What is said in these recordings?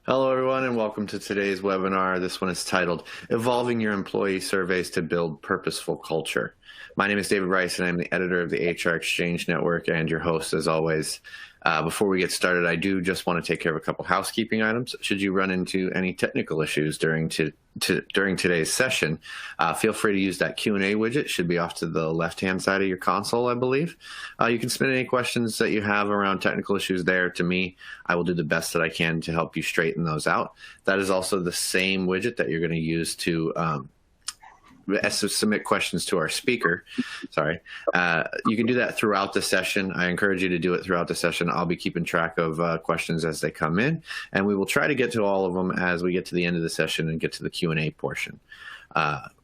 Hello, everyone, and welcome to today's webinar. This one is titled Evolving Your Employee Surveys to Build Purposeful Culture. My name is David Rice, and I'm the editor of the HR Exchange Network and your host, as always. Before we get started, I do just want to take care of a couple housekeeping items. Should you run into any technical issues during today's session, feel free to use that Q&A widget. It should be off to the left-hand side of your console, I believe. You can submit any questions that you have around technical issues there to me. I will do the best that I can to help you straighten those out. That is also the same widget that you're going to use to submit questions to our speaker. Sorry. You can do that throughout the session. I encourage you to do it throughout the session. I'll be keeping track of questions as they come in, and we will try to get to all of them as we get to the end of the session and get to the Q&A portion.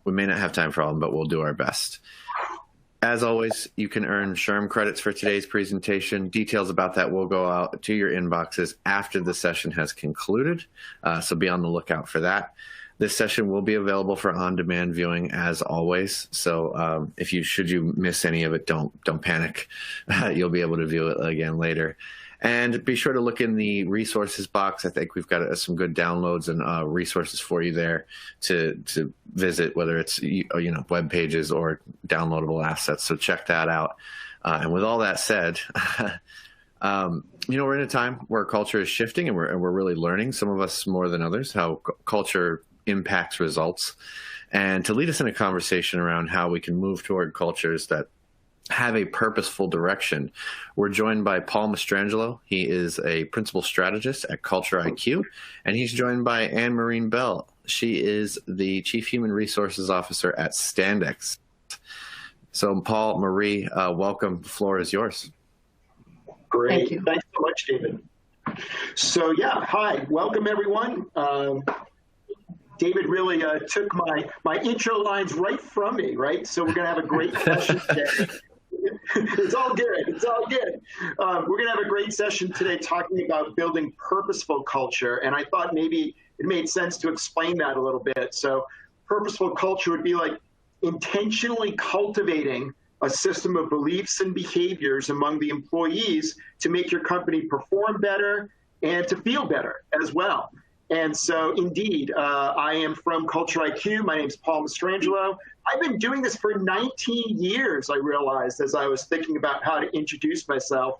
We may not have time for all of them, but we'll do our best. As always, you can earn SHRM credits for today's presentation. Details about that will go out to your inboxes after the session has concluded, so be on the lookout for that. This session will be available for on-demand viewing as always. So should you miss any of it, don't panic. You'll be able to view it again later. And be sure to look in the resources box. I think we've got some good downloads and resources for you there to visit, whether it's web pages or downloadable assets. So check that out. And with all that said, we're in a time where culture is shifting, and we're really learning, some of us more than others, how culture impacts results. And to lead us in a conversation around how we can move toward cultures that have a purposeful direction, we're joined by Paul Mastrangelo. He is a principal strategist at CultureIQ, and he's joined by Anne-Marie Bell. She is the Chief Human Resources Officer at Standex. So Paul, Marie, welcome. The floor is yours. Great. Thank you. Thanks so much, David. So hi, welcome everyone. David really took my intro lines right from me, right? So we're going to have a great session today. It's all good. It's all good. We're going to have a great session today talking about building purposeful culture. And I thought maybe it made sense to explain that a little bit. So purposeful culture would be like intentionally cultivating a system of beliefs and behaviors among the employees to make your company perform better and to feel better as well. And so, indeed, I am from CultureIQ. My name is Paul Mastrangelo. I've been doing this for 19 years, I realized, as I was thinking about how to introduce myself.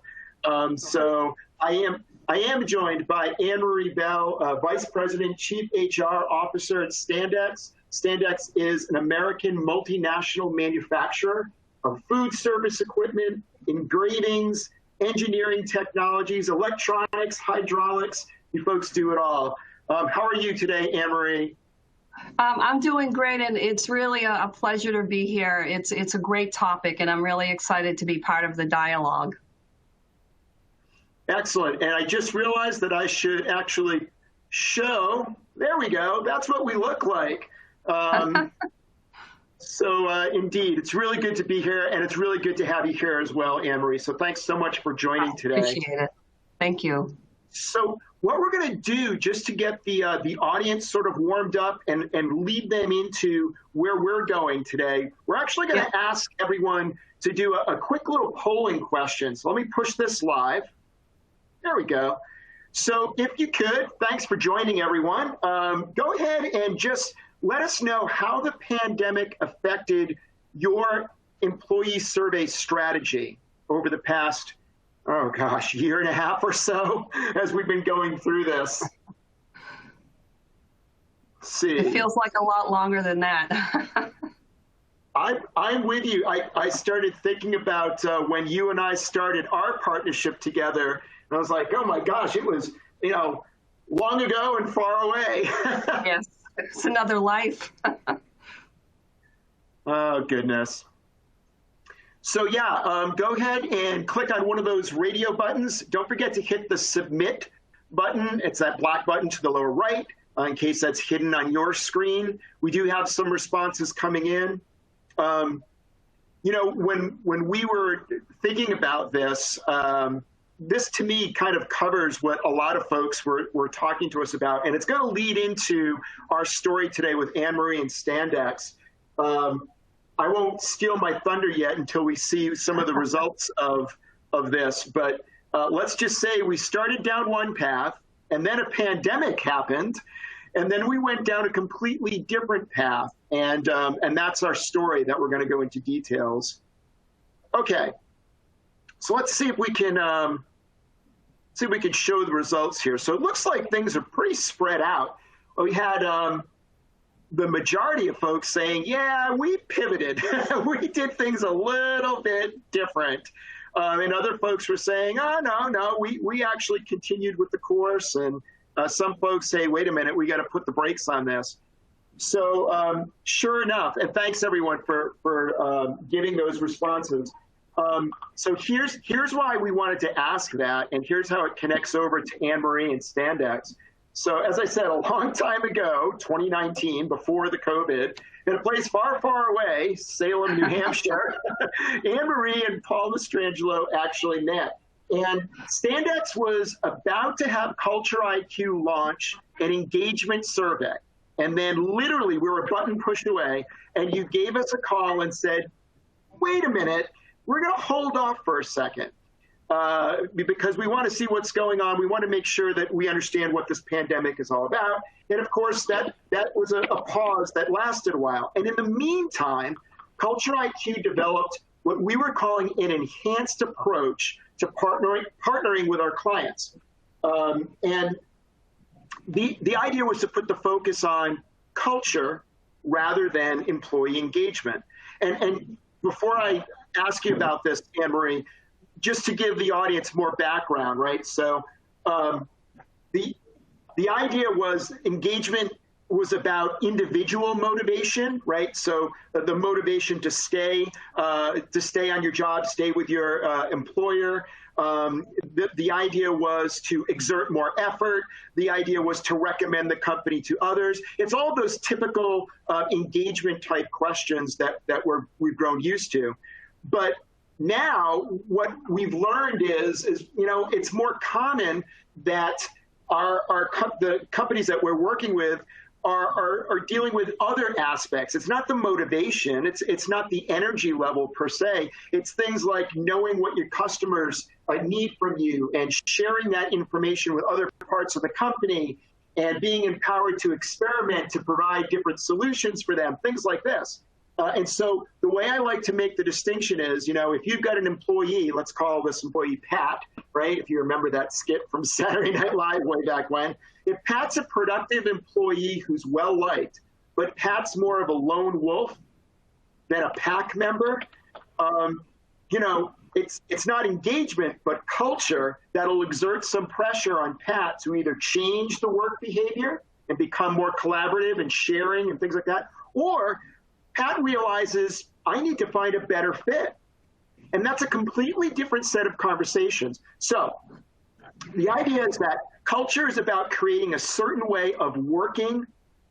So I am joined by Anne-Marie Bell, Vice President, Chief HR Officer at Standex. Standex is an American multinational manufacturer of food service equipment, engravings, engineering technologies, electronics, hydraulics. You folks do it all. How are you today, Anne-Marie? I'm doing great, and it's really a pleasure to be here. It's a great topic, and I'm really excited to be part of the dialogue. Excellent. And I just realized that I should actually show. There we go. That's what we look like. So indeed, it's really good to be here, and it's really good to have you here as well, Anne-Marie. So thanks so much for joining today. Appreciate it. Thank you. So what we're going to do, just to get the audience sort of warmed up and lead them into where we're going today, we're actually going to ask everyone to do a quick little polling question. So let me push this live. There we go. So if you could, thanks for joining, everyone. Go ahead and just let us know how the pandemic affected your employee survey strategy over the past year and a half or so as we've been going through this. Let's see. It feels like a lot longer than that. I'm with you. I started thinking about when you and I started our partnership together, and I was like, oh my gosh, it was, long ago and far away. Yes, it's another life. Oh, goodness. So go ahead and click on one of those radio buttons. Don't forget to hit the submit button. It's that black button to the lower right, in case that's hidden on your screen. We do have some responses coming in. When we were thinking about this, this to me kind of covers what a lot of folks were talking to us about, and it's going to lead into our story today with Anne-Marie and Standex. I won't steal my thunder yet until we see some of the results of this, but let's just say we started down one path, And then a pandemic happened, and then we went down a completely different path. And that's our story that we're going to go into details. Okay, so let's see if we can show the results here. So it looks like things are pretty spread out. We had the majority of folks saying, yeah, we pivoted. We did things a little bit different. And other folks were saying, oh, no, we actually continued with the course. And some folks say, wait a minute, we got to put the brakes on this. So sure enough, and thanks everyone for giving those responses. So here's why we wanted to ask that, and here's how it connects over to Anne-Marie and Standex. So as I said, a long time ago, 2019, before the COVID, in a place far, far away, Salem, New Hampshire, Anne-Marie and Paul Mastrangelo actually met. And Standex was about to have CultureIQ launch an engagement survey. And then literally we were a button push away, and you gave us a call and said, wait a minute, we're going to hold off for a second. Because we want to see what's going on. We want to make sure that we understand what this pandemic is all about. And of course, that was a pause that lasted a while. And in the meantime, CultureIQ developed what we were calling an enhanced approach to partnering with our clients. And the idea was to put the focus on culture rather than employee engagement. And before I ask you about this, Anne-Marie, just to give the audience more background, right? So the idea was engagement was about individual motivation, right? So the motivation to stay on your job, stay with your employer. The idea was to exert more effort. The idea was to recommend the company to others. It's all those typical engagement type questions that we've grown used to. But now, what we've learned is it's more common that the companies that we're working with are dealing with other aspects. It's not the motivation. It's not the energy level per se. It's things like knowing what your customers need from you and sharing that information with other parts of the company and being empowered to experiment, to provide different solutions for them, things like this. And so the way I like to make the distinction is, if you've got an employee, let's call this employee Pat, right? If you remember that skit from Saturday Night Live way back when. If Pat's a productive employee who's well-liked, but Pat's more of a lone wolf than a pack member, it's not engagement, but culture that'll exert some pressure on Pat to either change the work behavior and become more collaborative and sharing and things like that, or Pat realizes, I need to find a better fit. And that's a completely different set of conversations. So the idea is that culture is about creating a certain way of working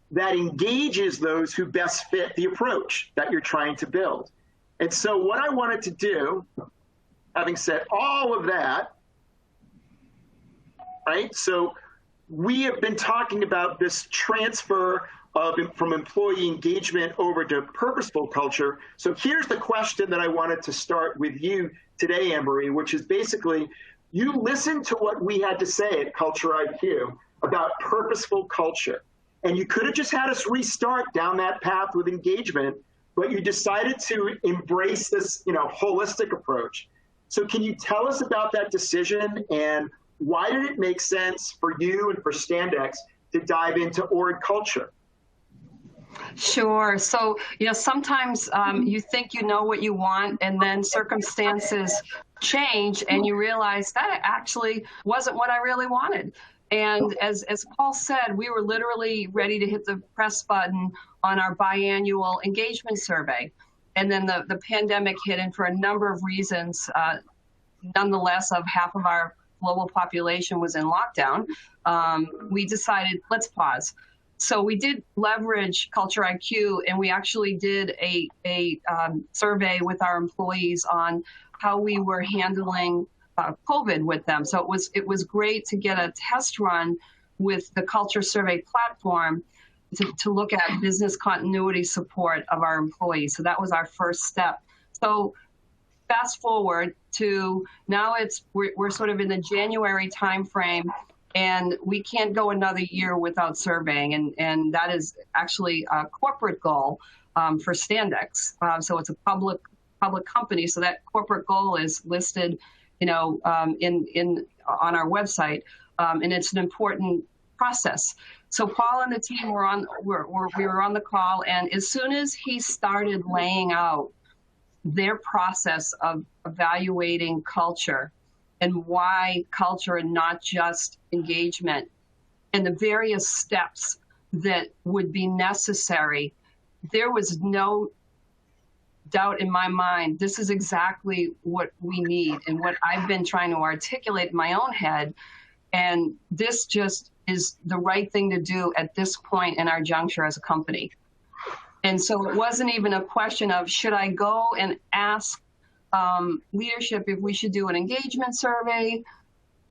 that engages those who best fit the approach that you're trying to build. And so what I wanted to do, having said all of that, right? So we have been talking about this transfer from employee engagement over to purposeful culture. So here's the question that I wanted to start with you today, Anne-Marie, which is basically, you listened to what we had to say at CultureIQ about purposeful culture. And you could have just had us restart down that path with engagement, but you decided to embrace this, holistic approach. So can you tell us about that decision, and why did it make sense for you and for Standex to dive into org culture? Sure. So, sometimes you think you know what you want, and then circumstances change and you realize that actually wasn't what I really wanted. And as Paul said, we were literally ready to hit the press button on our biannual engagement survey. And then the pandemic hit, and for a number of reasons, nonetheless, of half of our global population was in lockdown, we decided, let's pause. So we did leverage CultureIQ, and we actually did a survey with our employees on how we were handling COVID with them. So it was great to get a test run with the Culture Survey platform to look at business continuity support of our employees. So that was our first step. So fast forward to now, we're sort of in the January timeframe. And we can't go another year without surveying. And that is actually a corporate goal for Standex. So it's a public company. So that corporate goal is listed, on our website. And it's an important process. So Paul and the team were on the call. And as soon as he started laying out their process of evaluating culture and why culture and not just engagement and the various steps that would be necessary, there was no doubt in my mind, this is exactly what we need and what I've been trying to articulate in my own head. And this just is the right thing to do at this point in our juncture as a company. And so it wasn't even a question of, should I go and ask leadership if we should do an engagement survey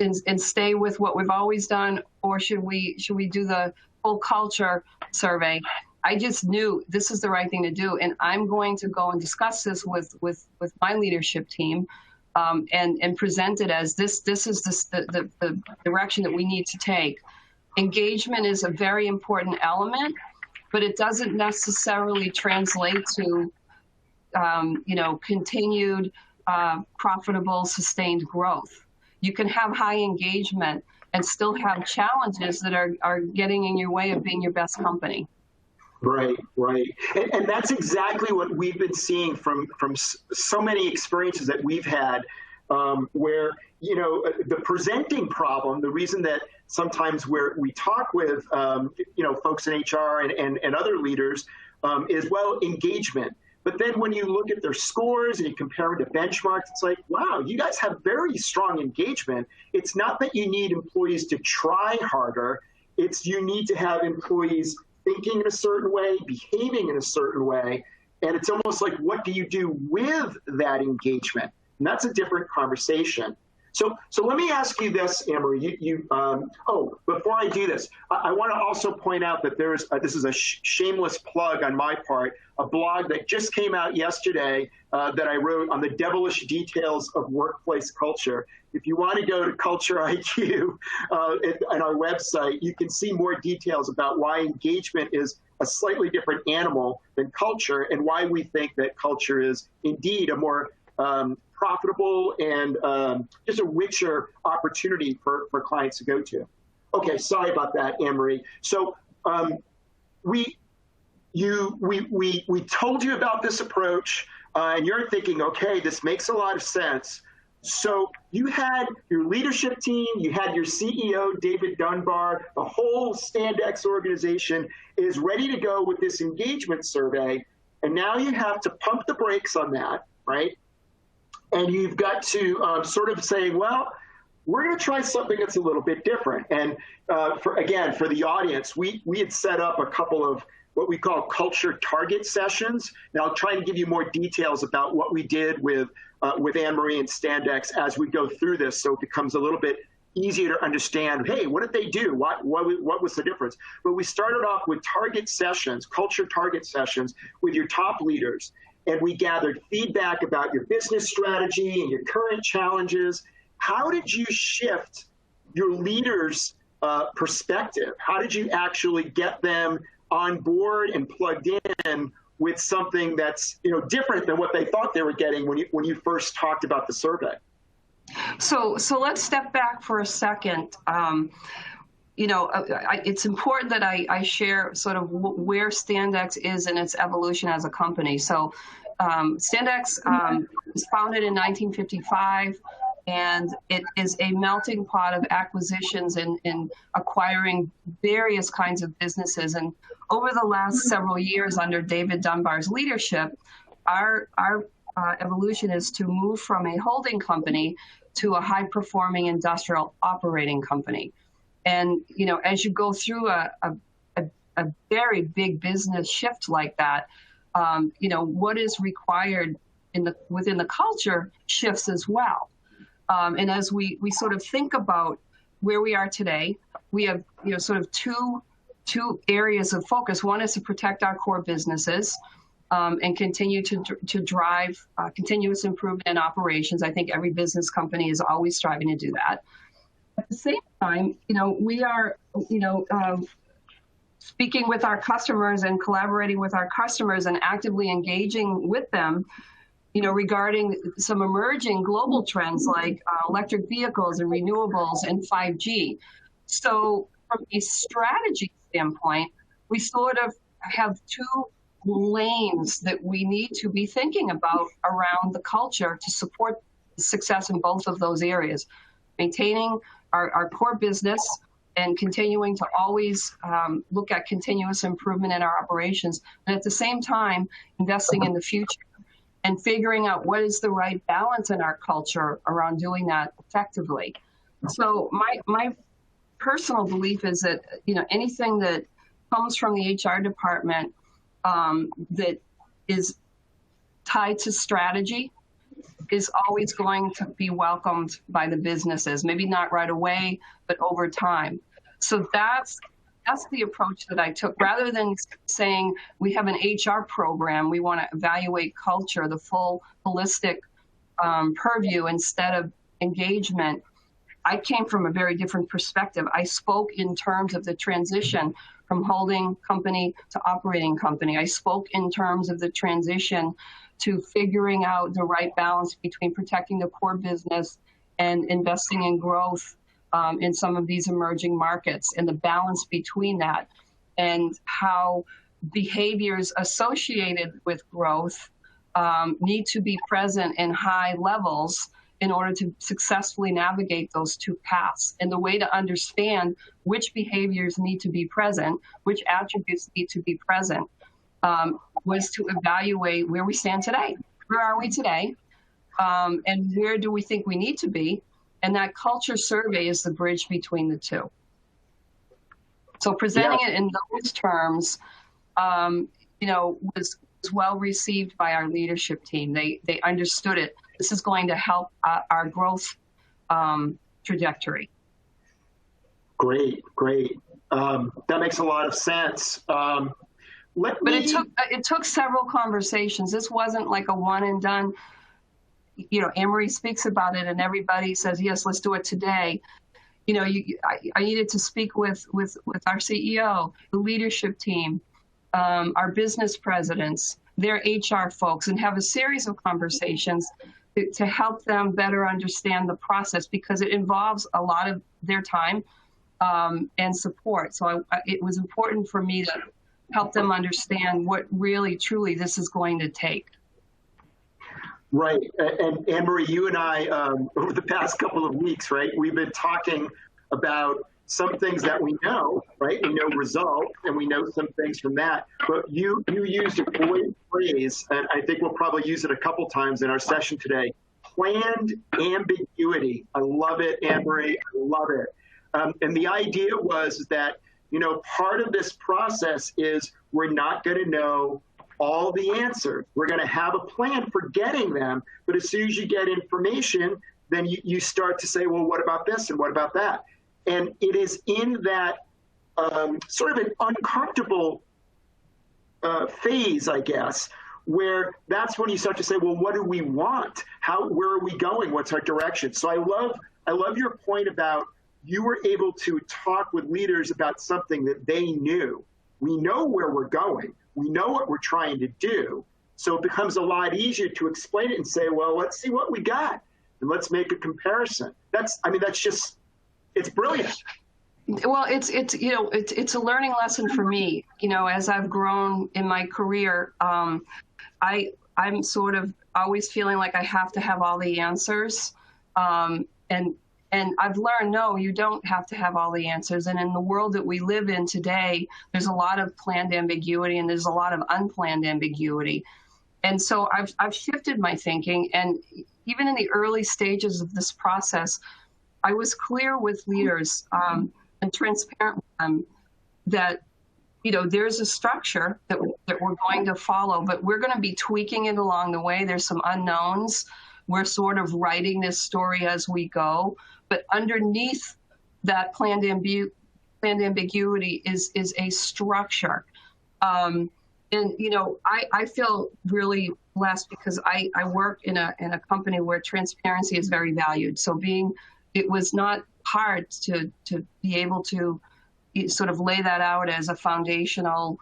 and stay with what we've always done, or should we do the full culture survey? I just knew this is the right thing to do, and I'm going to go and discuss this with my leadership team, and present it as this is the direction that we need to take. Engagement is a very important element, but it doesn't necessarily translate to continued profitable, sustained growth. You can have high engagement and still have challenges that are getting in your way of being your best company. Right. And that's exactly what we've been seeing from so many experiences that we've had, where, the presenting problem, the reason that sometimes we talk with, folks in HR and other leaders is, well, engagement. But then when you look at their scores and you compare them to benchmarks, it's like, wow, you guys have very strong engagement. It's not that you need employees to try harder. It's you need to have employees thinking in a certain way, behaving in a certain way. And it's almost like, what do you do with that engagement? And that's a different conversation. So let me ask you this, Anne-Marie. Before I do this, I want to also point out that this is a shameless plug on my part, a blog that just came out yesterday that I wrote on the devilish details of workplace culture. If you want to go to CultureIQ on our website, you can see more details about why engagement is a slightly different animal than culture, and why we think that culture is indeed a more profitable and just a richer opportunity for clients to go to. Okay, sorry about that, Anne-Marie. So we told you about this approach, and you're thinking, okay, this makes a lot of sense. So you had your leadership team, you had your CEO, David Dunbar, the whole Standex organization is ready to go with this engagement survey, and now you have to pump the brakes on that, right? And you've got to sort of say, well, we're going to try something that's a little bit different. And for the audience, we had set up a couple of what we call culture target sessions. And I'll try and give you more details about what we did with Anne-Marie and Standex as we go through this, so it becomes a little bit easier to understand, hey, what did they do? What was the difference? But we started off with target sessions, culture target sessions with your top leaders. And we gathered feedback about your business strategy and your current challenges. How did you shift your leaders' perspective? How did you actually get them on board and plugged in with something that's different than what they thought they were getting when you first talked about the survey? So let's step back for a second. It's important that I share sort of where Standex is in its evolution as a company. So Standex was founded in 1955, and it is a melting pot of acquisitions and acquiring various kinds of businesses. And over the last several years under David Dunbar's leadership, our evolution is to move from a holding company to a high-performing industrial operating company. And, as you go through a very big business shift like that, what is required within the culture shifts as well. And as we sort of think about where we are today, we have, sort of two areas of focus. One is to protect our core businesses and continue to drive continuous improvement in operations. I think every business company is always striving to do that. at the same time, we are, speaking with our customers and collaborating with our customers and actively engaging with them, regarding some emerging global trends like electric vehicles and renewables and 5G. So from a strategy standpoint, we sort of have two lanes that we need to be thinking about around the culture to support success in both of those areas. Maintaining our core business and continuing to always look at continuous improvement in our operations, and at the same time, investing in the future and figuring out what is the right balance in our culture around doing that effectively. So my personal belief is that, anything that comes from the HR department that is tied to strategy is always going to be welcomed by the businesses, maybe not right away, but over time. So that's the approach that I took. Rather than saying we have an HR program, we want to evaluate culture, the full holistic purview instead of engagement, I came from a very different perspective. I spoke in terms of the transition from holding company to operating company. I spoke in terms of the transition to figuring out the right balance between protecting the core business and investing in growth in some of these emerging markets, and the balance between that, and how behaviors associated with growth need to be present in high levels in order to successfully navigate those two paths. And the way to understand which behaviors need to be present, which attributes need to be present, was to evaluate where we stand today. Where are we today? And where do we think we need to be? And that culture survey is the bridge between the two. So presenting it in those terms, was well received by our leadership team. They understood it. This is going to help our growth trajectory. Great. That makes a lot of sense. But it took several conversations. This wasn't like a one and done. Anne-Marie speaks about it and everybody says, yes, let's do it today. I needed to speak with our CEO, the leadership team, our business presidents, their HR folks, and have a series of conversations to help them better understand the process, because it involves a lot of their time and support. So it was important for me to help them understand what really, truly this is going to take. Right. And Anne-Marie, you and I, over the past couple of weeks, right, we've been talking about some things that we know, right? We know result, and we know some things from that. But you used a great phrase, and I think we'll probably use it a couple times in our session today, planned ambiguity. I love it, Anne-Marie. I love it. And the idea was that, part of this process is we're not going to know all the answers. We're going to have a plan for getting them, but as soon as you get information, then you start to say, well, what about this and what about that? And it is in that sort of an uncomfortable phase, I guess, where that's when you start to say, well, what do we want? Where are we going? What's our direction? So I love your point about you were able to talk with leaders about something that they knew. We know where we're going. We know what we're trying to do. So it becomes a lot easier to explain it and say, well, let's see what we got and let's make a comparison. That's just, it's brilliant. Well, it's a learning lesson for me. As I've grown in my career, I'm sort of always feeling like I have to have all the answers. And I've learned, no, you don't have to have all the answers. And in the world that we live in today, there's a lot of planned ambiguity and there's a lot of unplanned ambiguity. And so I've shifted my thinking. And even in the early stages of this process, I was clear with leaders and transparent with them that, there's a structure that we're going to follow, but we're going to be tweaking it along the way. There's some unknowns. We're sort of writing this story as we go. But underneath that planned ambiguity is a structure. And, I feel really blessed because I work in a company where transparency is very valued. So it was not hard to be able to sort of lay that out as a foundational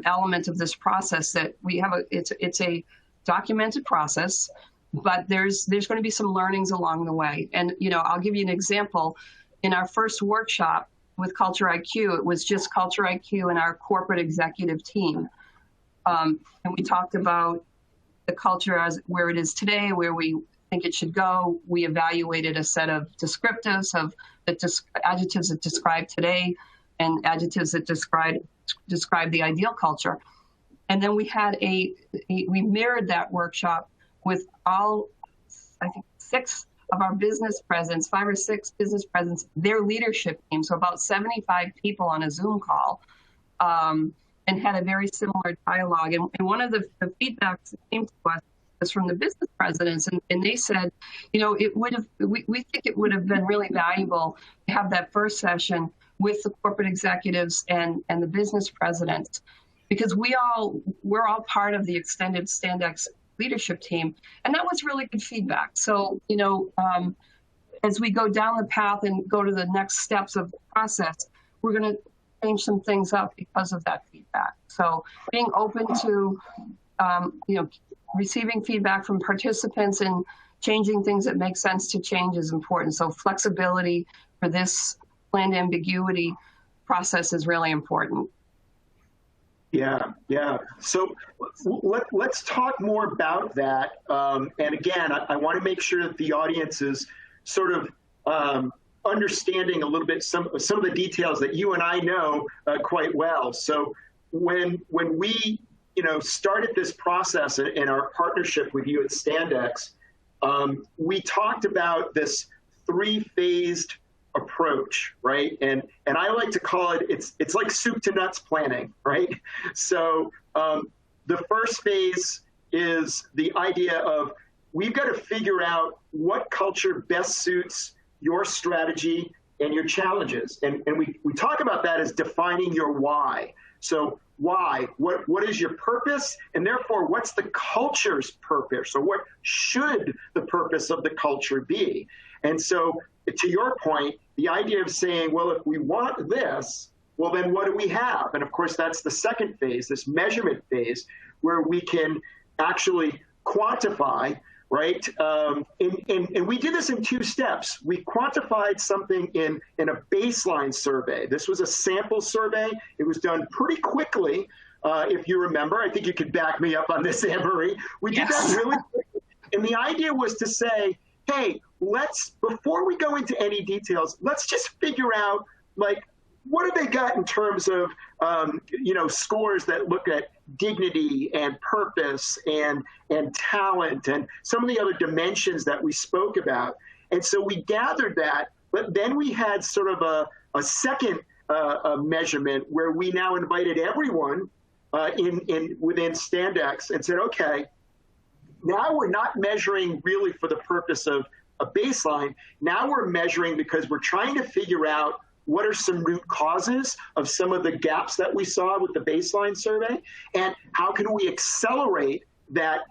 element of this process, that we have it's a documented process, but there's going to be some learnings along the way. And, I'll give you an example. In our first workshop with CultureIQ, it was just CultureIQ and our corporate executive team. And we talked about the culture as where it is today, where we think it should go. We evaluated a set of descriptives of adjectives that describe today and adjectives that describe the ideal culture. And then we had we mirrored that workshop with all, I think, 6 of our business presidents, 5 or 6 business presidents, their leadership team, so about 75 people on a Zoom call, and had a very similar dialogue. And one of the feedbacks that came to us was from the business presidents, and they said, it would have, we think it would have been really valuable to have that first session with the corporate executives and the business presidents, because we're all part of the extended Standex leadership team, and that was really good feedback. So, as we go down the path and go to the next steps of the process, we're going to change some things up because of that feedback. So, being open to, receiving feedback from participants and changing things that make sense to change is important. So, flexibility for this planned ambiguity process is really important. Yeah. So let's talk more about that. And again, I want to make sure that the audience is sort of understanding a little bit some of the details that you and I know quite well. So when we started this process in our partnership with you at Standex, we talked about this 3-phased approach, right? And I like to call it, it's like soup to nuts planning, right? So the first phase is the idea of, we've got to figure out what culture best suits your strategy and your challenges. And we talk about that as defining your why. So why? What is your purpose? And therefore, what's the culture's purpose? Or what should the purpose of the culture be? And so, to your point, the idea of saying, well, if we want this, well, then what do we have? And of course, that's the second phase, this measurement phase, where we can actually quantify, right? And we did this in 2 steps. We quantified something in a baseline survey. This was a sample survey. It was done pretty quickly, if you remember. I think you could back me up on this, Anne-Marie. We did that really quickly. And the idea was to say, hey, before we go into any details, let's just figure out, like, what have they got in terms of, scores that look at dignity and purpose and talent and some of the other dimensions that we spoke about. And so we gathered that, but then we had sort of a second measurement where we now invited everyone within Standex and said, okay, now we're not measuring really for the purpose of a baseline. Now we're measuring because we're trying to figure out what are some root causes of some of the gaps that we saw with the baseline survey, and how can we accelerate that,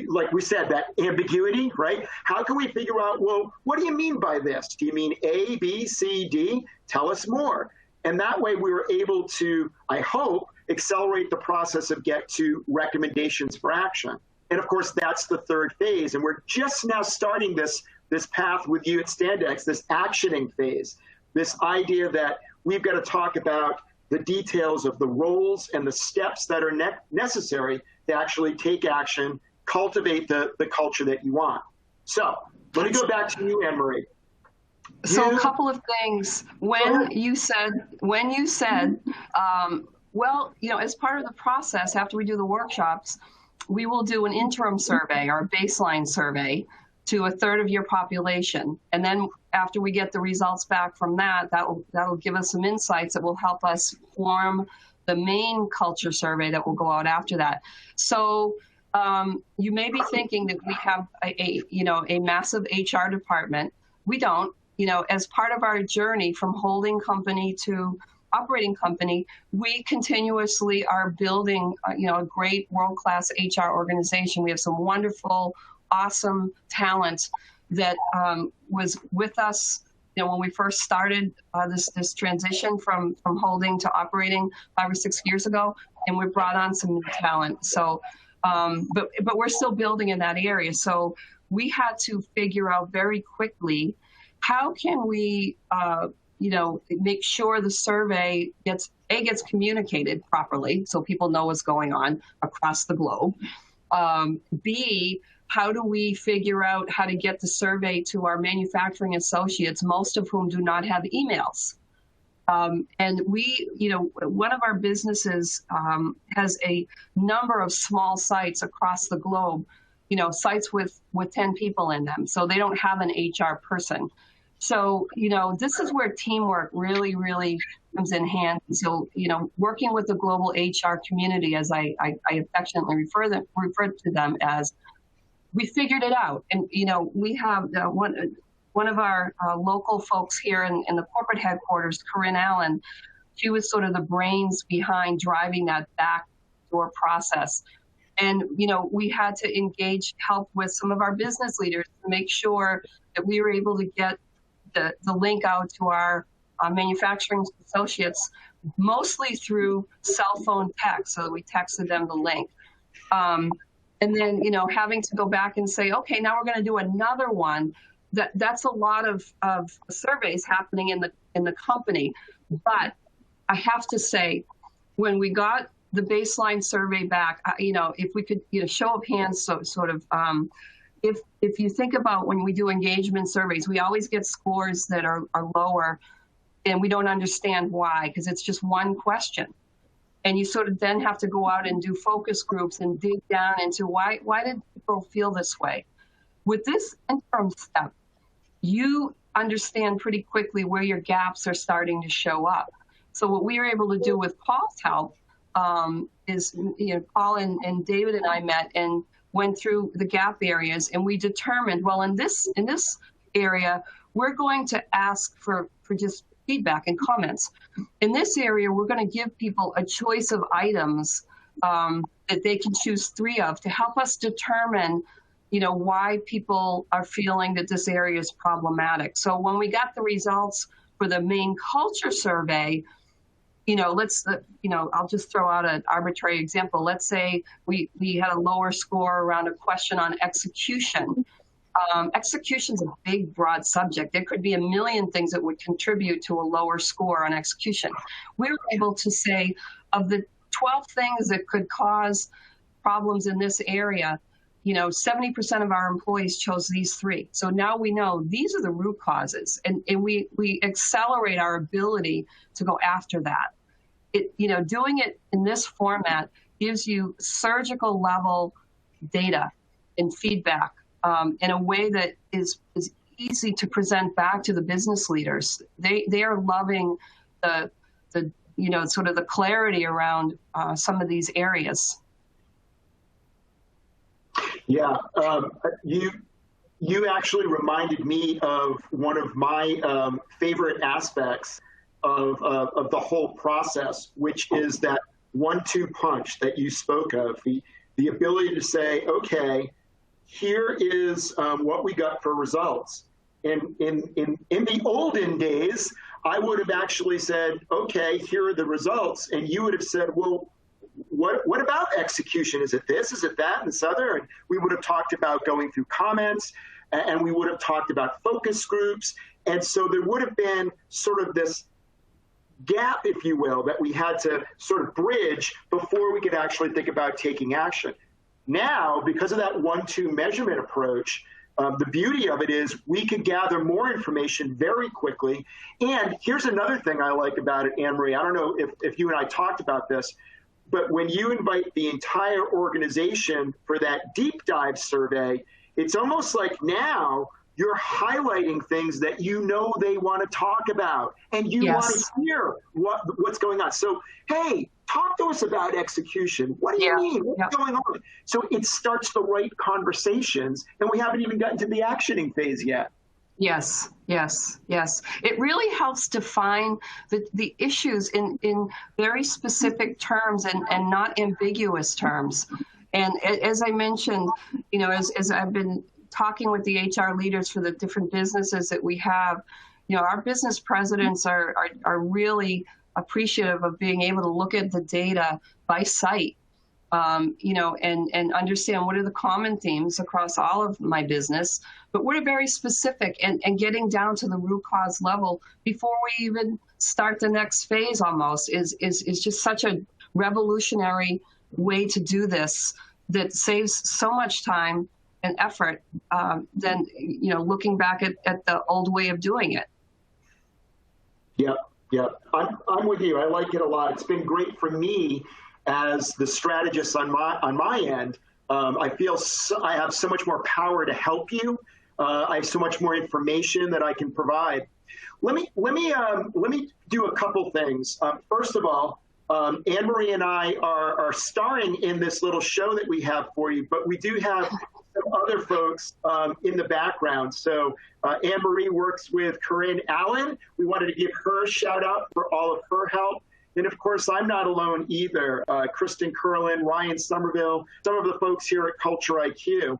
like we said, that ambiguity, right? How can we figure out, well, what do you mean by this? Do you mean A, B, C, D? Tell us more. And that way we were able to, I hope, accelerate the process of get to recommendations for action. And of course, that's the third phase. And we're just now starting this path with you at Standex, this actioning phase, this idea that we've got to talk about the details of the roles and the steps that are necessary to actually take action, cultivate the culture that you want. So let me go back to you, Anne-Marie. So a couple of things. When you said, well, as part of the process, after we do the workshops, we will do an interim survey or a baseline survey to a third of your population. And then after we get the results back from that'll give us some insights that will help us form the main culture survey that will go out after that. So you may be thinking that we have a massive HR department. We don't. As part of our journey from holding company to operating company, we continuously are building, a great world-class HR organization. We have some wonderful, awesome talent that was with us when we first started this transition from holding to operating 5 or 6 years ago, and we brought on some new talent. So, but we're still building in that area. So we had to figure out very quickly, how can we, make sure the survey gets communicated properly so people know what's going on across the globe. B, how do we figure out how to get the survey to our manufacturing associates, most of whom do not have emails? And we, one of our businesses has a number of small sites across the globe, sites with 10 people in them. So they don't have an HR person. So, this is where teamwork really, really comes in handy. So, working with the global HR community, as I affectionately refer to them as, we figured it out. And, we have one of our local folks here in the corporate headquarters, Corinne Allen. She was sort of the brains behind driving that backdoor process. And, we had to engage help with some of our business leaders to make sure that we were able to get the link out to our manufacturing associates, mostly through cell phone text. So we texted them the link. And then, having to go back and say, okay, now we're going to do another one. That's a lot of surveys happening in the company. But I have to say, when we got the baseline survey back, if we could, show of hands, so sort of, if you think about when we do engagement surveys, we always get scores that are lower, and we don't understand why, because it's just one question. And you sort of then have to go out and do focus groups and dig down into why did people feel this way? With this interim step, you understand pretty quickly where your gaps are starting to show up. So what we were able to do with Paul's help is, Paul and David and I met and went through the gap areas, and we determined, well, in this area, we're going to ask for just feedback and comments. In this area, we're going to give people a choice of items that they can choose 3 of to help us determine, why people are feeling that this area is problematic. So when we got the results for the main culture survey, I'll just throw out an arbitrary example. Let's say we had a lower score around a question on execution. Execution is a big, broad subject. There could be a million things that would contribute to a lower score on execution. We were able to say, of the 12 things that could cause problems in this area, 70% of our employees chose these 3. So now we know these are the root causes, and we accelerate our ability to go after that. Doing it in this format gives you surgical level data and feedback in a way that is easy to present back to the business leaders. They are loving the sort of the clarity around some of these areas. Yeah, you actually reminded me of one of my favorite aspects of the whole process, which is that 1-2 punch that you spoke of, the ability to say, okay, here is what we got for results. In the olden days, I would have actually said, okay, here are the results, and you would have said, well, what about execution? Is it this? Is it that? And this other? And we would have talked about going through comments, and we would have talked about focus groups. And so there would have been sort of this gap, if you will, that we had to sort of bridge before we could actually think about taking action. Now, because of that 1-2 measurement approach, the beauty of it is we could gather more information very quickly. And here's another thing I like about it, Anne-Marie. I don't know if you and I talked about this, but when you invite the entire organization for that deep dive survey, it's almost like now you're highlighting things that they want to talk about, and you want to hear what's going on. So, hey, talk to us about execution. What do you mean? What's going on? So it starts the right conversations, and we haven't even gotten to the actioning phase yet. Yes. It really helps define the issues in very specific terms and not ambiguous terms. And as I mentioned, as I've been talking with the HR leaders for the different businesses that we have, our business presidents are really appreciative of being able to look at the data by site, and understand what are the common themes across all of my business, but we're very specific and getting down to the root cause level before we even start the next phase almost is just such a revolutionary way to do this that saves so much time and effort than, looking back at the old way of doing it. Yep. I'm with you. I like it a lot. It's been great for me as the strategist on my end. I feel I have so much more power to help you. I have so much more information that I can provide. Let me do a couple things. First of all, Anne Marie and I are starring in this little show that we have for you, but we do have some other folks in the background. So Anne Marie works with Corinne Allen. We wanted to give her a shout out for all of her help. And of course, I'm not alone either. Kristen Curlin, Ryan Somerville, some of the folks here at CultureIQ.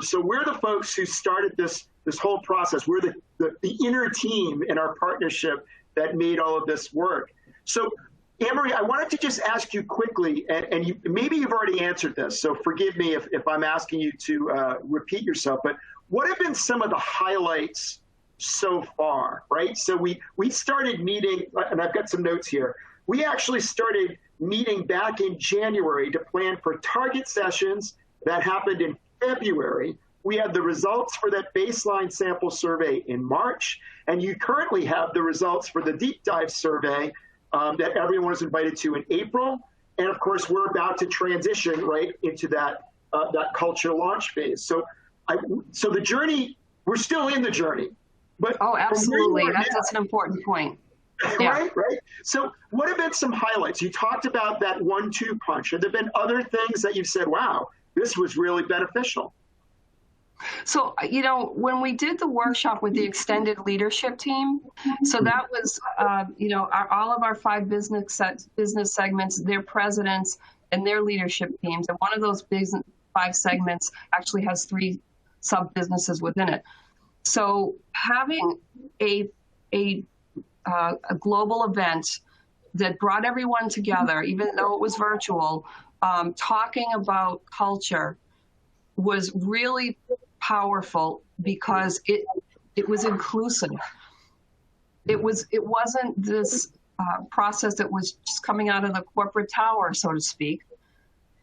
So we're the folks who started this whole process. We're the inner team in our partnership that made all of this work. So Anne-Marie, I wanted to just ask you quickly, and maybe you've already answered this, so forgive me if I'm asking you to repeat yourself, but what have been some of the highlights so far, right? So we started meeting, and I've got some notes here. We actually started meeting back in January to plan for target sessions that happened in February. We had the results for that baseline sample survey in March, and you currently have the results for the deep dive survey that everyone was invited to in April. And of course, we're about to transition right into that culture launch phase. So the journey, we're still in the journey. But oh, absolutely. That's an important point. Yeah. Right. So what have been some highlights? You talked about that 1-2 punch. Have there been other things that you've said, wow, this was really beneficial? So, when we did the workshop with the extended leadership team, so that was, all of our 5 business segments, their presidents and their leadership teams. And one of those 5 segments actually has 3 sub-businesses within it. So having a global event that brought everyone together, even though it was virtual, talking about culture was really powerful because it was inclusive. It wasn't this process that was just coming out of the corporate tower, so to speak.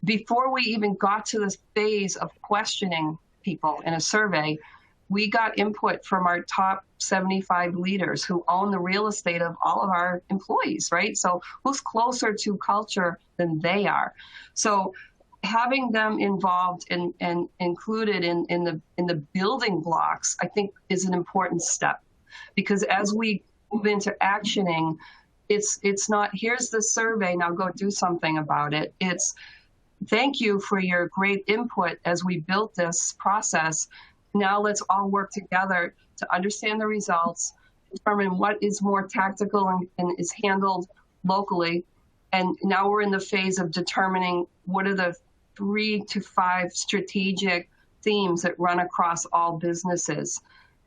Before we even got to this phase of questioning people in a survey, we got input from our top 75 leaders who own the real estate of all of our employees, right? So who's closer to culture than they are? So having them involved and included in the building blocks, I think, is an important step, because as we move into actioning, it's not, here's the survey, now go do something about it. It's thank you for your great input as we built this process. Now let's all work together to understand the results, determine what is more tactical and is handled locally. And now we're in the phase of determining what are the 3 to 5 strategic themes that run across all businesses.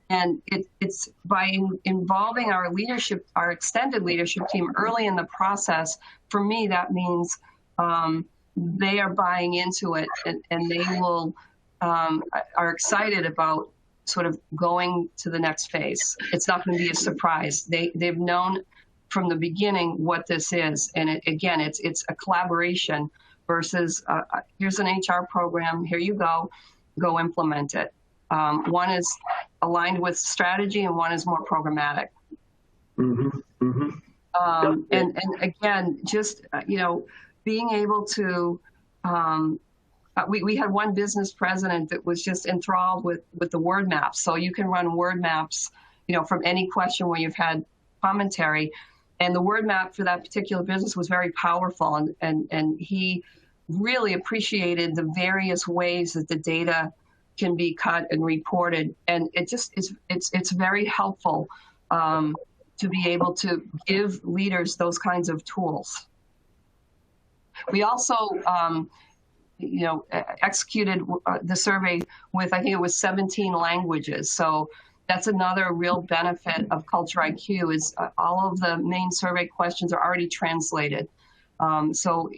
And it's by involving our leadership, our extended leadership team early in the process, for me, that means they are buying into it and they will are excited about sort of going to the next phase. It's not going to be a surprise. They've known from the beginning what this is. And again, it's a collaboration versus here's an HR program, here you go implement it. One is aligned with strategy and one is more programmatic. Mm-hmm. Mm-hmm. And again, just, being able to, we had one business president that was just enthralled with the word maps. So you can run word maps, from any question where you've had commentary. And the word map for that particular business was very powerful. And he really appreciated the various ways that the data can be cut and reported. And it just is, it's very helpful to be able to give leaders those kinds of tools. We also, executed the survey with, I think it was 17 languages. So That's another real benefit of Culture IQ is all of the main survey questions are already translated. So,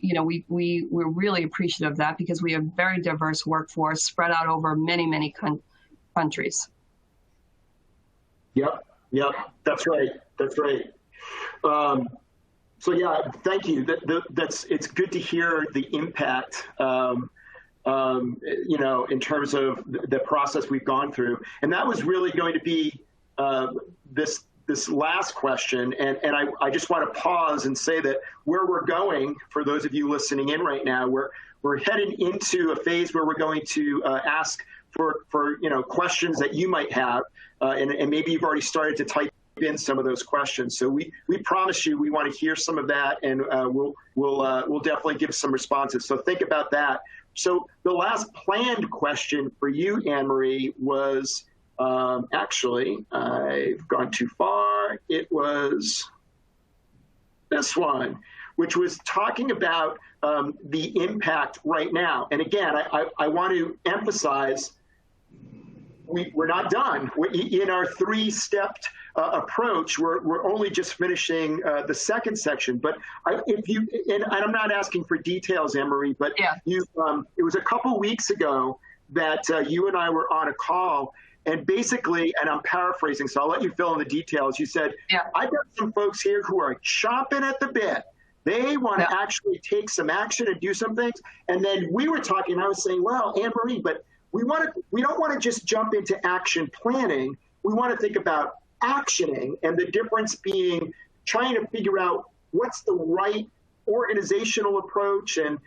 we're really appreciative of that because we have a very diverse workforce spread out over many, many countries. Yep, that's right. So yeah, thank you. It's good to hear the impact, in terms of the process we've gone through. And that was really going to be this last question. And I just want to pause and say that where we're going, for those of you listening in right now, we're heading into a phase where we're going to ask for questions that you might have, and maybe you've already started to type in some of those questions. So we promise you we want to hear some of that, and we'll definitely give some responses. So think about that. So the last planned question for you, Anne-Marie, was actually, I've gone too far. It was this one, which was talking about the impact right now. And again, I want to emphasize we're not done. In our three-stepped approach, we're only just finishing the second section. But and I'm not asking for details, Anne-Marie, but yeah. It was a couple weeks ago that you and I were on a call, and basically, and I'm paraphrasing, so I'll let you fill in the details. You said, yeah. I've got some folks here who are chomping at the bit. They want to actually take some action and do some things. And then we were talking, and I was saying, well, Anne-Marie, but we don't want to just jump into action planning. We want to think about actioning, and the difference being trying to figure out what's the right organizational approach and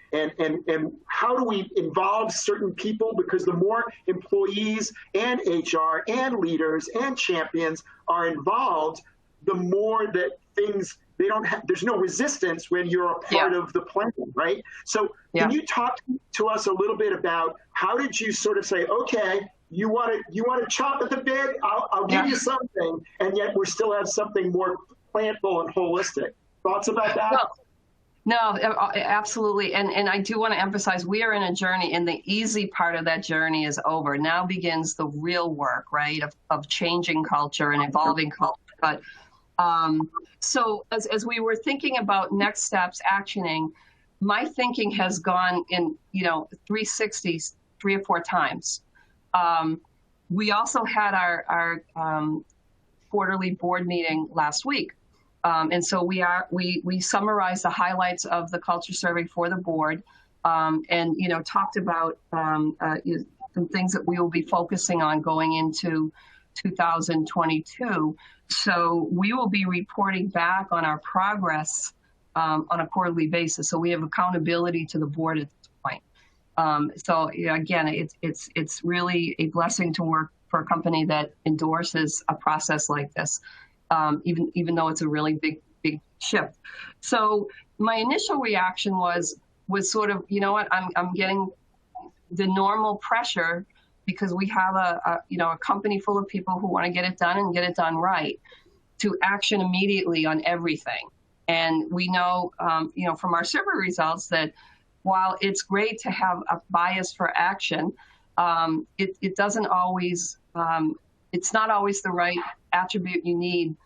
how do we involve certain people, because the more employees and HR and leaders and champions are involved, the more that things there's no resistance when you're a part of the plan, right? So can you talk to us a little bit about how did you sort of say, okay, you want to chop at the bit, I'll give you something, and yet we still have something more plantful and holistic. Thoughts about that? No, absolutely. And I do want to emphasize we are in a journey, and the easy part of that journey is over. Now begins the real work, right, of changing culture and evolving culture. But so as we were thinking about next steps, actioning, my thinking has gone in, 360s 3 or 4 times. We also had our quarterly board meeting last week. And so we summarized the highlights of the culture survey for the board, and talked about some things that we will be focusing on going into 2022. So we will be reporting back on our progress on a quarterly basis. So we have accountability to the board at this point. So again, it's really a blessing to work for a company that endorses a process like this. Even though it's a really big shift. So my initial reaction was sort of, I'm getting the normal pressure because we have a company full of people who want to get it done and get it done right, to action immediately on everything. And we know, from our survey results that while it's great to have a bias for action, it doesn't always, it's not always the right attribute you need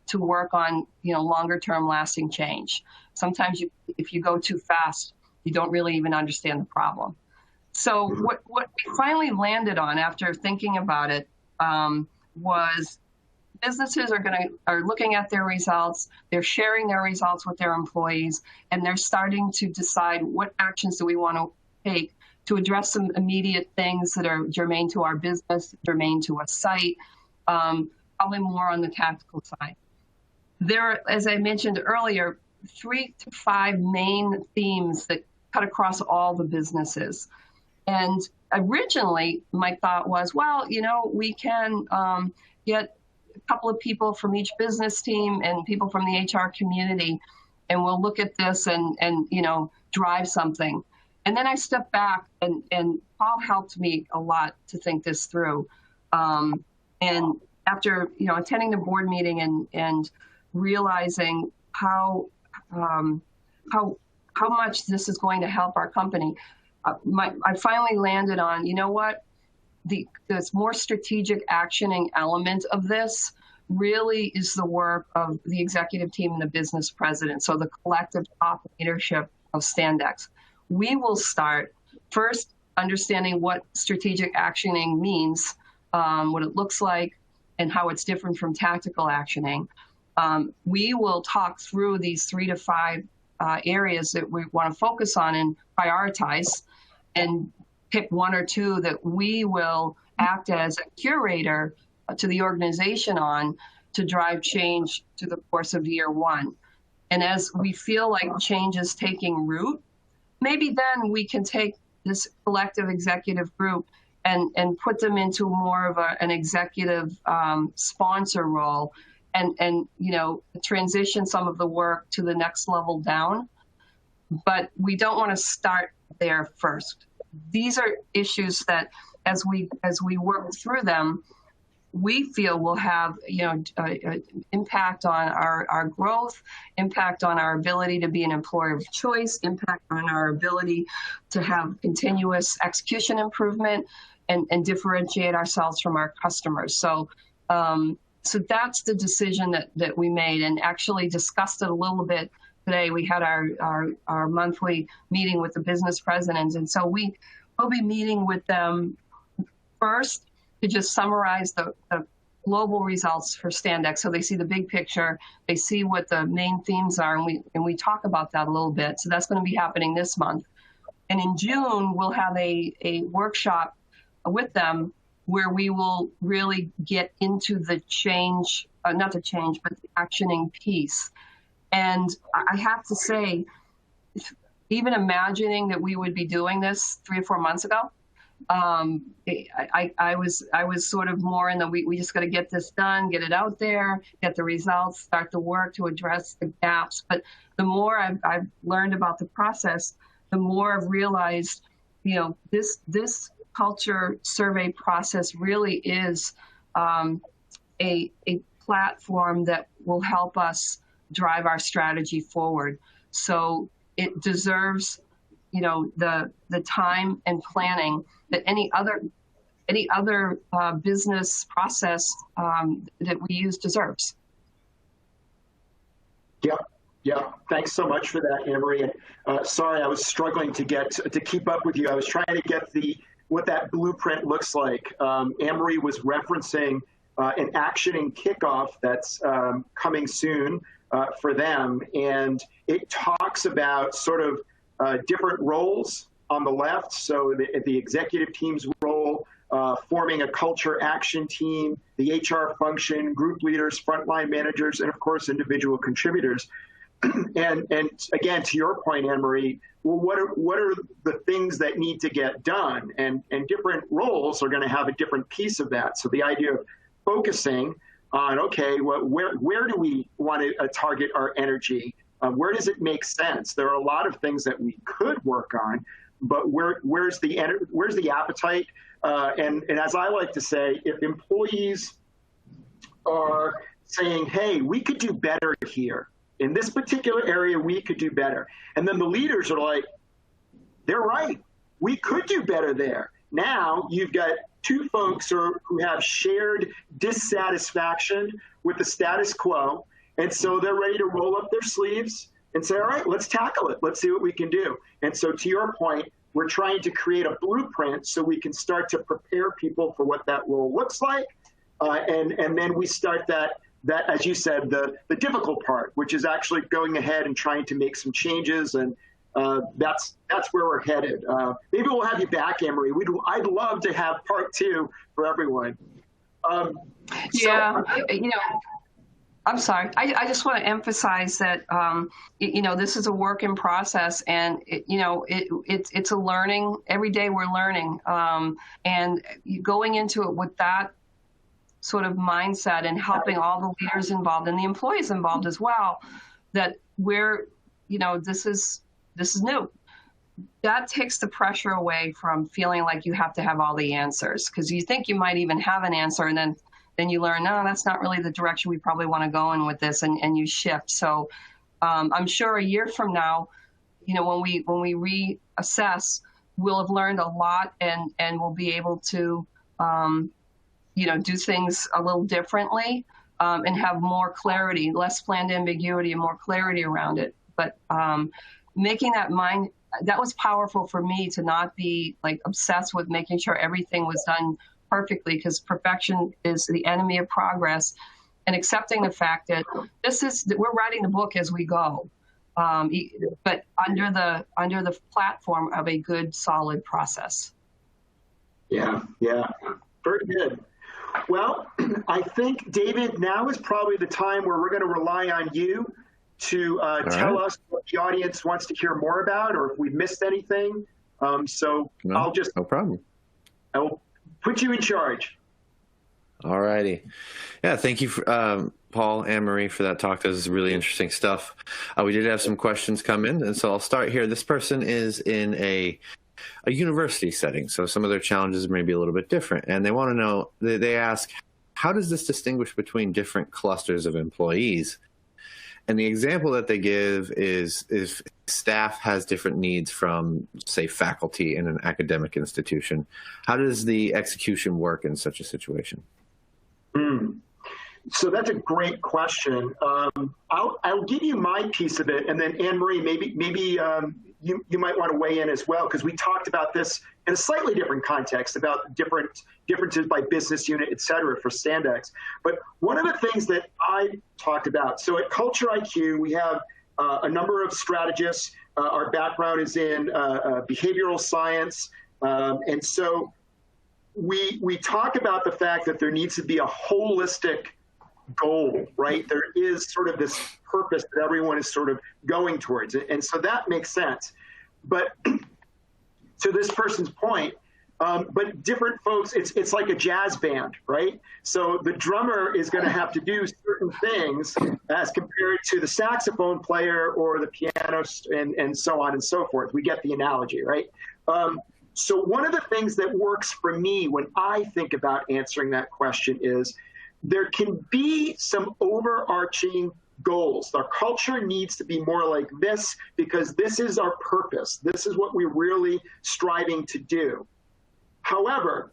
to work on, longer term lasting change. Sometimes if you go too fast, you don't really even understand the problem. So what we finally landed on after thinking about it was businesses are looking at their results, they're sharing their results with their employees, and they're starting to decide what actions do we want to take to address some immediate things that are germane to our business, germane to a site, probably more on the tactical side. There are, as I mentioned earlier, 3 to 5 main themes that cut across all the businesses. And originally, my thought was, well, we can get a couple of people from each business team and people from the HR community, and we'll look at this and drive something. And then I stepped back, and Paul helped me a lot to think this through. And after attending the board meeting and realizing how much this is going to help our company, I finally landed on, this more strategic actioning element of this really is the work of the executive team and the business president, so the collective top leadership of Standex. We will start first understanding what strategic actioning means, what it looks like, and how it's different from tactical actioning. We will talk through these 3 to 5 areas that we want to focus on and prioritize, and pick 1 or 2 that we will act as a curator to the organization on to drive change through the course of year 1. And as we feel like change is taking root, maybe then we can take this collective executive group and put them into more of an executive sponsor role, and transition some of the work to the next level down. But we don't want to start there first. These are issues that as we work through them, we feel will have impact on our growth, impact on our ability to be an employer of choice, impact on our ability to have continuous execution improvement and differentiate ourselves from our customers. So that's the decision that we made, and actually discussed it a little bit today. We had our monthly meeting with the business presidents, and so we'll be meeting with them first to just summarize the global results for Standex, so they see the big picture, they see what the main themes are, and we talk about that a little bit. So that's going to be happening this month. And in June, we'll have a workshop with them where we will really get into the change, not the change, but the actioning piece. And I have to say, even imagining that we would be doing this 3 or 4 months ago, I was sort of more in the we just got to get this done, get it out there, get the results, start the work to address the gaps. But the more I've learned about the process, the more I've realized, this culture survey process really is a platform that will help us drive our strategy forward. So it deserves, the time and planning that any other business process that we use deserves. Yeah. Thanks so much for that, Anne-Marie. Sorry, I was struggling to keep up with you. I was trying to get what that blueprint looks like. Anne-Marie was referencing an actioning kickoff that's coming soon for them, and it talks about sort of different roles on the left. So the executive team's role, forming a culture action team, the HR function, group leaders, frontline managers, and of course, individual contributors. And again, to your point, Anne-Marie, well, what are the things that need to get done? And different roles are going to have a different piece of that. So the idea of focusing on, okay, where do we want to target our energy? Where does it make sense? There are a lot of things that we could work on, but where's the appetite? And as I like to say, if employees are saying, hey, we could do better here, in this particular area, we could do better. And then the leaders are like, they're right, we could do better there. Now you've got 2 folks who have shared dissatisfaction with the status quo. And so they're ready to roll up their sleeves and say, all right, let's tackle it. Let's see what we can do. And so to your point, we're trying to create a blueprint so we can start to prepare people for what that role looks like. And then we start that, as you said, the difficult part, which is actually going ahead and trying to make some changes. And that's where we're headed. Maybe we'll have you back, Anne-Marie. I'd love to have part 2 for everyone. I'm sorry. I just want to emphasize that, this is a work in process, and it's a learning. Every day we're learning, and going into it with that sort of mindset and helping all the leaders involved and the employees involved as well, that this is new. That takes the pressure away from feeling like you have to have all the answers, because you think you might even have an answer, and then you learn, no, that's not really the direction we probably want to go in with this, and you shift. So I'm sure a year from now, when we reassess, we'll have learned a lot, and we'll be able to do things a little differently, and have more clarity, less planned ambiguity and more clarity around it. But making that mind, that was powerful for me, to not be like obsessed with making sure everything was done perfectly, because perfection is the enemy of progress, and accepting the fact that we're writing the book as we go, but under the platform of a good, solid process. Yeah, very good. Well, I think, David, now is probably the time where we're going to rely on you to tell us what the audience wants to hear more about, or if we've missed anything. No problem. I will put you in charge. All righty. Yeah, thank you, Paul and Marie, for that talk. That was really interesting stuff. We did have some questions come in, and so I'll start here. This person is in a university setting, so some of their challenges may be a little bit different, and they want to know, they ask, how does this distinguish between different clusters of employees? And the example that they give is if staff has different needs from, say, faculty in an academic institution, how does the execution work in such a situation? So that's a great question. I'll give you my piece of it, and then Anne-Marie, maybe you might want to weigh in as well, because we talked about this in a slightly different context, about differences by business unit, et cetera, for Standex. But one of the things that I talked about, so at CultureIQ, we have a number of strategists. Our background is in behavioral science. And so we talk about the fact that there needs to be a holistic goal, right? There is sort of this purpose that everyone is sort of going towards. And so that makes sense. But to this person's point, but different folks, it's like a jazz band, right? So the drummer is going to have to do certain things as compared to the saxophone player or the pianist, and so on and so forth. We get the analogy, right? So one of the things that works for me when I think about answering that question is there can be some overarching goals. Our culture needs to be more like this because this is our purpose. This is what we're really striving to do. However,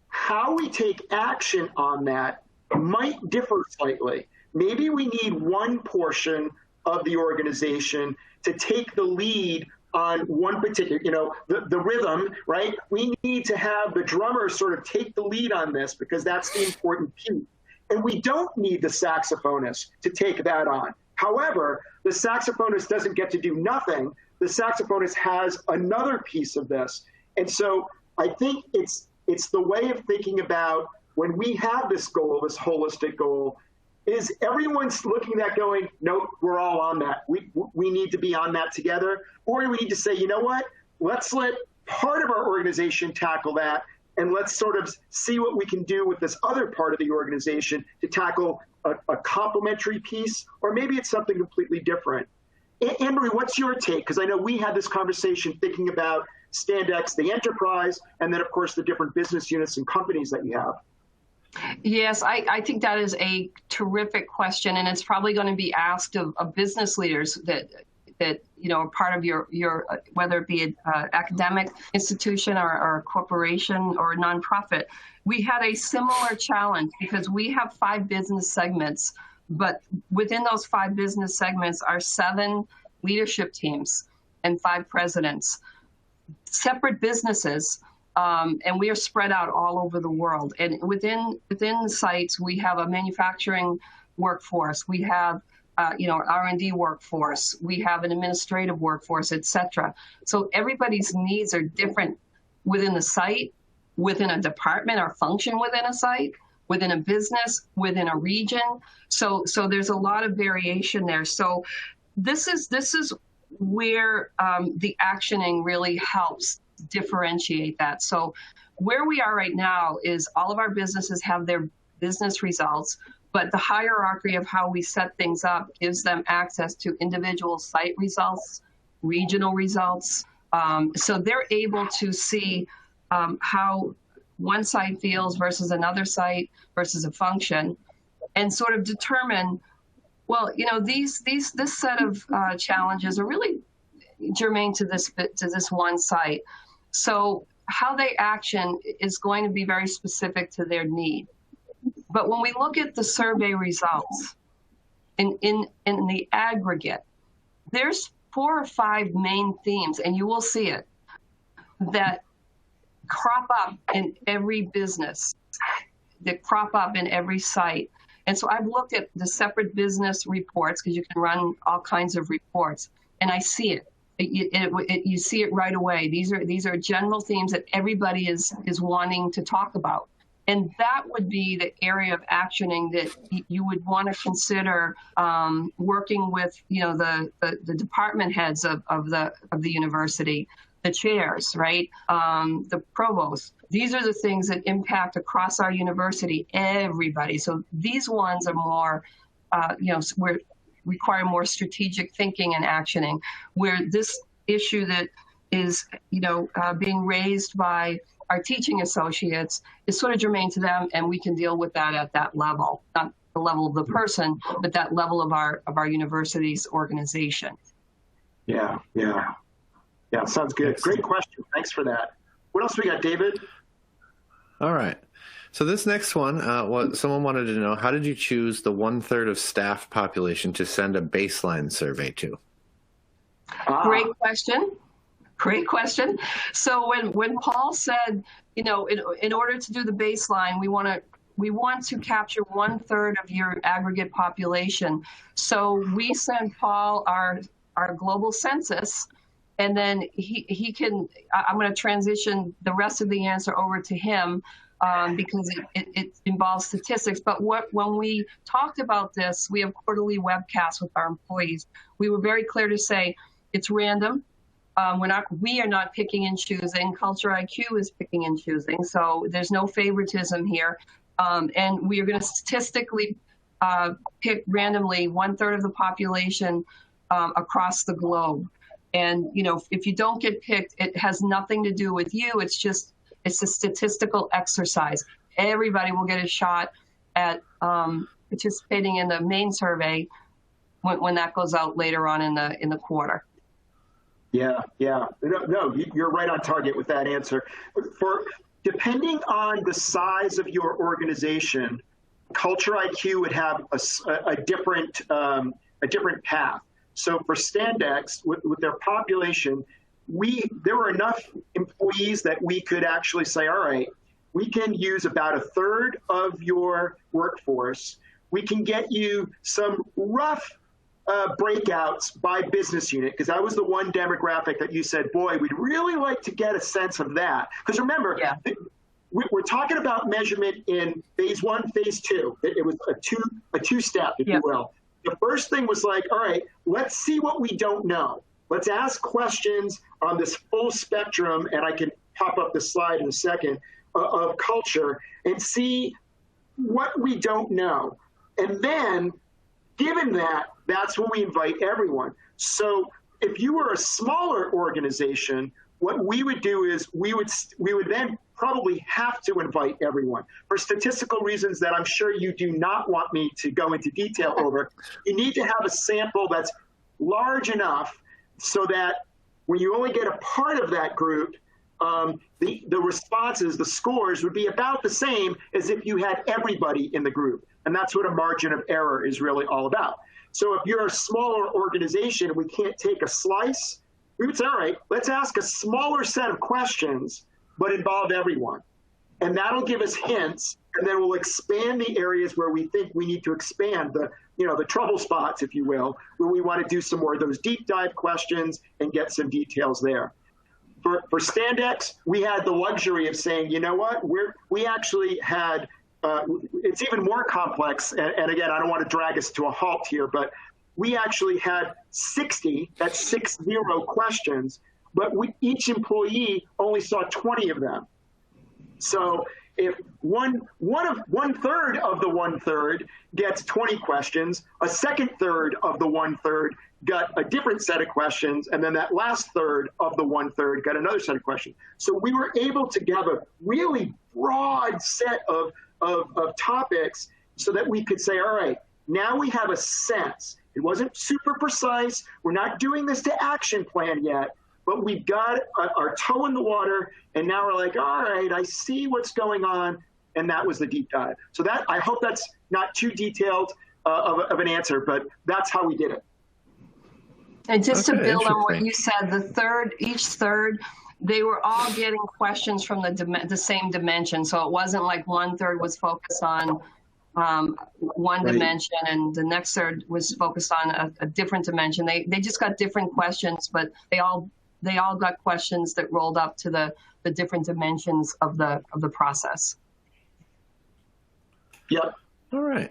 how we take action on that might differ slightly. Maybe we need one portion of the organization to take the lead on one particular, the rhythm, right? We need to have the drummer sort of take the lead on this because that's the important piece. And we don't need the saxophonist to take that on. However, the saxophonist doesn't get to do nothing. The saxophonist has another piece of this. And so I think it's the way of thinking about when we have this goal, this holistic goal, is everyone's looking at that going, nope, we're all on that. We need to be on that together. Or we need to say, you know what, let's let part of our organization tackle that, and let's sort of see what we can do with this other part of the organization to tackle a complementary piece, or maybe it's something completely different. Anne-Marie, what's your take? Because I know we had this conversation thinking about Standex, the enterprise, and then, of course, the different business units and companies that you have. Yes, I think that is a terrific question, and it's probably going to be asked of business leaders that are part of your whether it be an academic institution or a corporation or a nonprofit. We had a similar challenge because we have 5 business segments, but within those 5 business segments are 7 leadership teams and 5 presidents, separate businesses. And we are spread out all over the world. And within sites, we have a manufacturing workforce. We have, R&D workforce. We have an administrative workforce, et cetera. So everybody's needs are different within the site, within a department or function within a site, within a business, within a region. So there's a lot of variation there. So this is where the actioning really helps differentiate that. So where we are right now is all of our businesses have their business results, but the hierarchy of how we set things up gives them access to individual site results, regional results. So they're able to see how one site feels versus another site versus a function, and sort of determine, well, this set of challenges are really germane to this one site. So how they action is going to be very specific to their need. But when we look at the survey results in the aggregate, there's 4 or 5 main themes, and you will see it, that crop up in every business, that crop up in every site. And so I've looked at the separate business reports, because you can run all kinds of reports, and I see it. You see it right away. These are general themes that everybody is wanting to talk about. And that would be the area of actioning that you would want to consider working with, the department heads of the university, the chairs, right? The provost. These are the things that impact across our university, everybody. So these ones are more, require more strategic thinking and actioning, where this issue that is, being raised by our teaching associates is sort of germane to them, and we can deal with that at that level, not the level of the person, but that level of our university's organization. Yeah, sounds good. Excellent. Great question. Thanks for that. What else we got, David? All right. So this next one, someone wanted to know, how did you choose the 1/3 of staff population to send a baseline survey to? Great question. Great question. So when Paul said, in order to do the baseline, we want to capture 1/3 of your aggregate population. So we sent Paul our global census, and then he can. I'm going to transition the rest of the answer over to him. Because it involves statistics. But when we talked about this, we have quarterly webcasts with our employees. We were very clear to say it's random. We are not picking and choosing. CultureIQ is picking and choosing. So there's no favoritism here. And we are going to statistically pick randomly 1/3 of the population across the globe. And, if you don't get picked, it has nothing to do with you. It's a statistical exercise. Everybody will get a shot at participating in the main survey when that goes out later on in the quarter. Yeah. No, you're right on target with that answer. Depending on the size of your organization, CultureIQ would have a different path. So for Standex, with their population, there were enough employees that we could actually say, all right, we can use about 1/3 of your workforce. We can get you some rough breakouts by business unit, because that was the one demographic that you said, boy, we'd really like to get a sense of that. Because remember, we're talking about measurement in phase 1, phase 2. It was a two-step, if you will. The first thing was like, all right, let's see what we don't know. Let's ask questions on this full spectrum, and I can pop up the slide in a second, of culture, and see what we don't know. And then, given that, that's when we invite everyone. So if you were a smaller organization, what we would do is we would then probably have to invite everyone. For statistical reasons that I'm sure you do not want me to go into detail over, you need to have a sample that's large enough so that when you only get a part of that group, the responses, the scores would be about the same as if you had everybody in the group. And that's what a margin of error is really all about. So if you're a smaller organization and we can't take a slice, we would say, all right, let's ask a smaller set of questions, but involve everyone. And that'll give us hints, and then we'll expand the areas where we think we need to expand, the trouble spots, if you will, where we want to do some more of those deep dive questions and get some details there. For Standex, we had the luxury of saying, you know what, we actually had, it's even more complex, and again, I don't want to drag us to a halt here, but we actually had 60, that's 60 questions, but each employee only saw 20 of them. So if one-third of the 1/3 gets 20 questions, a second third of the 1/3 got a different set of questions, and then that last third of the 1/3 got another set of questions. So we were able to give a really broad set of topics so that we could say, all right, now we have a sense. It wasn't super precise. We're not doing this to action plan yet, but we've got our toe in the water, and now we're like, all right, I see what's going on, and that was the deep dive. So that, I hope that's not too detailed of an answer, but that's how we did it. And just to build on what you said, each third, they were all getting questions from the same dimension. So it wasn't like one third was focused on one dimension and the next third was focused on a different dimension. They just got different questions, but they all got questions that rolled up to the different dimensions of the process. Yep. All right.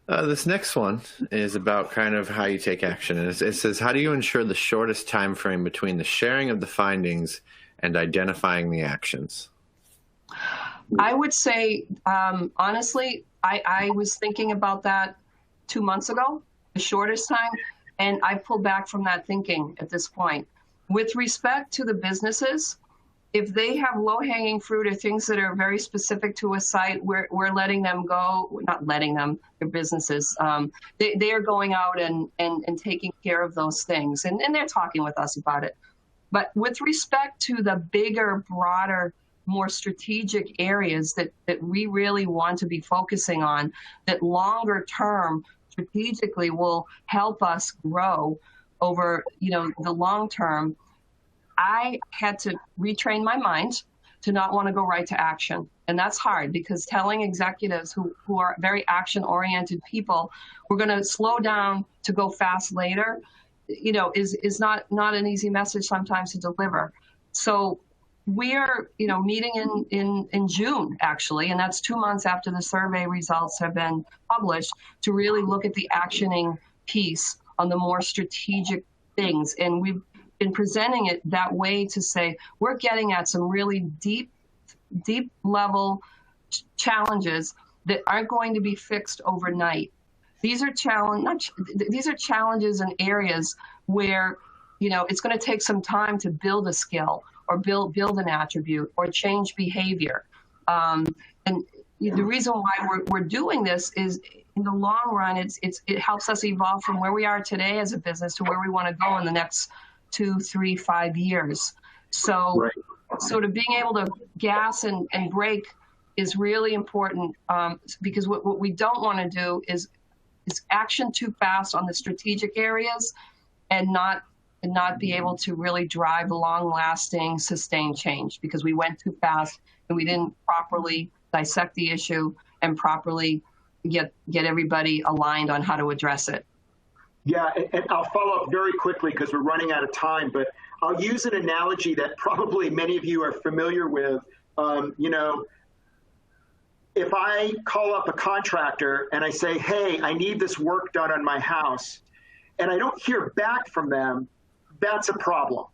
This next one is about kind of how you take action. And it says, how do you ensure the shortest time frame between the sharing of the findings and identifying the actions? I would say, honestly, I was thinking about that 2 months ago, the shortest time, and I pulled back from that thinking at this point. With respect to the businesses, if they have low-hanging fruit or things that are very specific to a site, we're letting them go, not letting them, their businesses, they are going out and taking care of those things, and they're talking with us about it. But with respect to the bigger, broader, more strategic areas that we really want to be focusing on, that longer term strategically will help us grow over, the long term, I had to retrain my mind to not want to go right to action. And that's hard, because telling executives who are very action-oriented people, we're going to slow down to go fast later, is not an easy message sometimes to deliver. So we are, meeting in June, actually, and that's 2 months after the survey results have been published, to really look at the actioning piece on the more strategic things. And we've been presenting it that way to say, we're getting at some really deep level challenges that aren't going to be fixed overnight. These are challenges and areas where, it's going to take some time to build a skill or build an attribute or change behavior. And the reason why we're doing this is, in the long run, it helps us evolve from where we are today as a business to where we want to go in the next 2, 3, 5 years. So, sort of being able to gas and brake is really important, because what we don't want to do is action too fast on the strategic areas and not be able to really drive long-lasting, sustained change, because we went too fast and we didn't properly dissect the issue and properly get everybody aligned on how to address it. Yeah, and I'll follow up very quickly because we're running out of time, but I'll use an analogy that probably many of you are familiar with. If I call up a contractor and I say, hey, I need this work done on my house, and I don't hear back from them, that's a problem.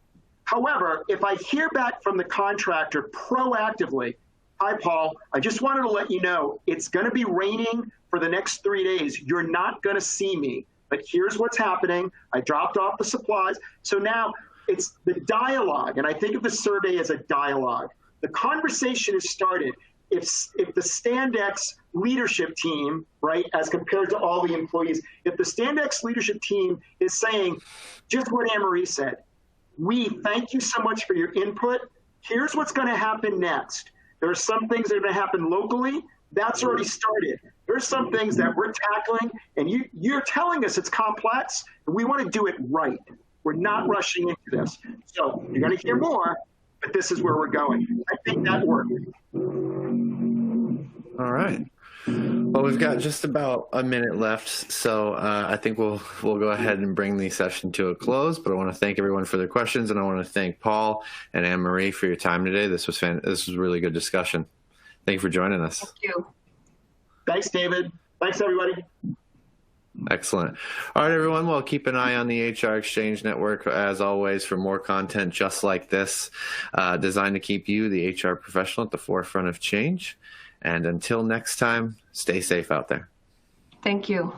However, if I hear back from the contractor proactively, hi, Paul, I just wanted to let you know it's going to be raining for the next 3 days. You're not going to see me, but here's what's happening. I dropped off the supplies. So now it's the dialogue, and I think of the survey as a dialogue. The conversation is started. If the Standex leadership team, right, as compared to all the employees, if the Standex leadership team is saying just what Anne-Marie said, we thank you so much for your input. Here's what's going to happen next. There are some things that are going to happen locally. That's already started. There's some things that we're tackling, and you're telling us it's complex, and we want to do it right. We're not rushing into this. So you're going to hear more, but this is where we're going. I think that worked. All right. Well, we've got just about a minute left, so I think we'll go ahead and bring the session to a close. But I want to thank everyone for their questions, and I want to thank Paul and Anne-Marie for your time today. This was a really good discussion. Thank you for joining us. Thank you. Thanks, David. Thanks, everybody. Excellent. All right, everyone. Well, keep an eye on the HR Exchange Network, as always, for more content just like this, designed to keep you, the HR professional, at the forefront of change. And until next time, stay safe out there. Thank you.